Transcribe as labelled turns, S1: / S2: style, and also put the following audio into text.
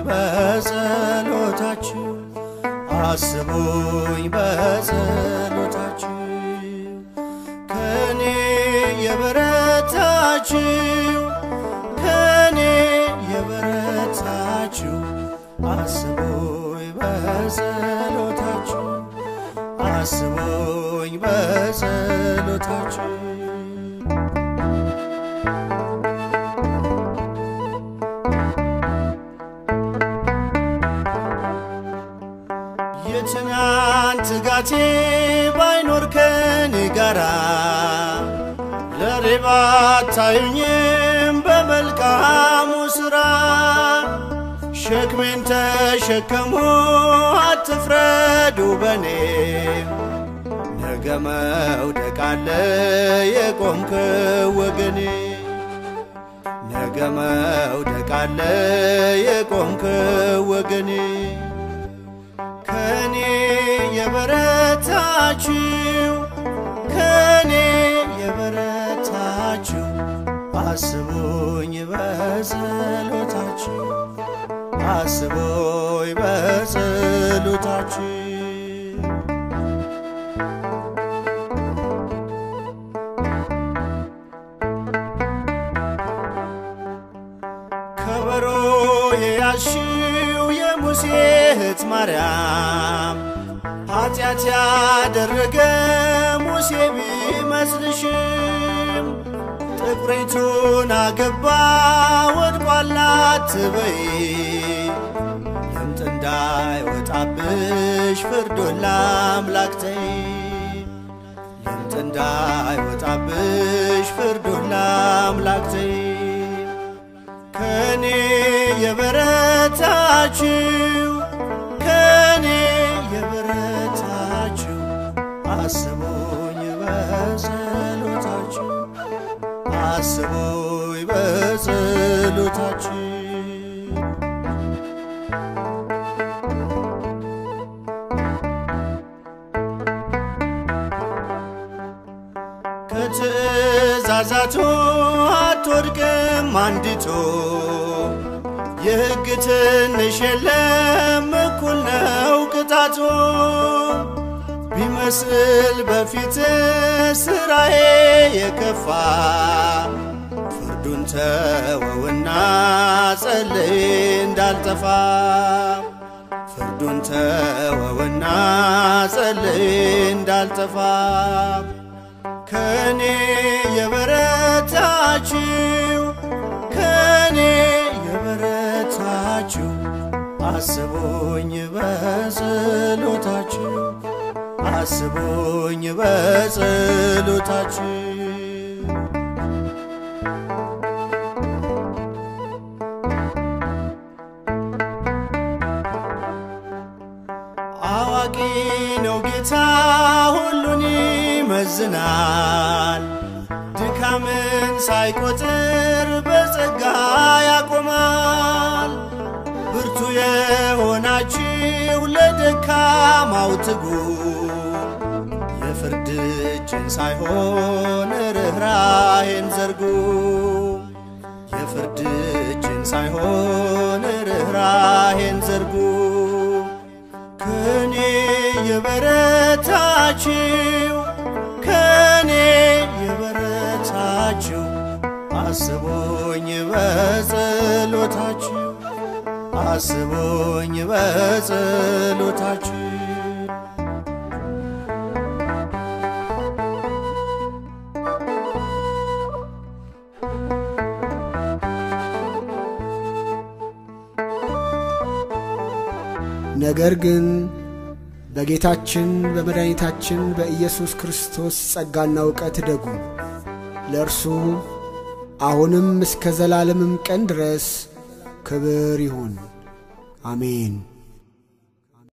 S1: በጸሎታችሁ አስቡኝ በጸሎታችሁ ከኔ የበረታችሁ ከኔ የበረታችሁ አስቡኝ በጸሎታችሁ አስቡኝ በጸሎታችሁ የትናንት ጋቴ ባይኖር ከኔ ጋራ ለሬባ ታዩኝም በመልካሙ ሥራ ሸክሜን ተሸከሙ አትፍረዱ በኔ ነገ መውደቅ አለ የቆምክ ወገኔ ነገ መውደቅ አለ የቆምክ ወገኔ ከኔ የበረታችሁ ከኔ የበረታችሁ አስቡኝ በጸሎታችሁ አስቡኝ በጸሎታችሁ ከበሮ የያዝሽው የሙሴ እህት ማርያም ኃጢአት ያደረገ ሙሴ ቢመስልሽም ጥቁሪቱን አገባ ወድቋል አትበይ ለምጥ እንዳይወጣብሽ ፍርዱን ለአምላክ ተይ ለምጥ እንዳይወጣብሽ ፍርዱን ለአምላክ ተይ ከኔ የበረታችሁ ከኔ የበረታችሁ አስቡኝ በጸሎታችሁ አስቡኝ በጸሎታችሁ ከትእዛዛቱ አትወድቅም አንዲቱ የሕግ ትንሽ የለም እኩል ነው ቅጣቱ ቢመስል በፊት ሥራዬ የከፋ ፍርዱን ተወውና ጸልይ እንዳልጠፋ ፍርዱን ተወውና ጸልይ እንዳልጠፋ ከኔ የበረታችሁ ከኔ የበረታችሁ አስቡኝ በጸሎታችሁ አስቡኝ በጸሎታችሁ አዋቂ ነው ጌታ ሁሉን ይመዝናል ድካምን ሳይቆጥር በጸጋ ያቆማል ብርቱ የሆናችሁ ለደካማው ትጉ የፍርድ እጅን ሳይሆን ርኅራኄን ዘርጉ የፍርድ እጅን ሳይሆን ርኅራኄን ዘርጉ ከኔ የበረታችሁ ከኔ የበረታችሁ አስቡኝ በጸሎታችሁ አስቡኝ በጸሎታችሁ
S2: ነገር ግን በጌታችን በመድኃኒታችን በኢየሱስ ክርስቶስ ጸጋና ዕውቀት ደጉ ለእርሱ አሁንም እስከ ዘላለምም ቀን ድረስ ክብር ይሁን አሜን።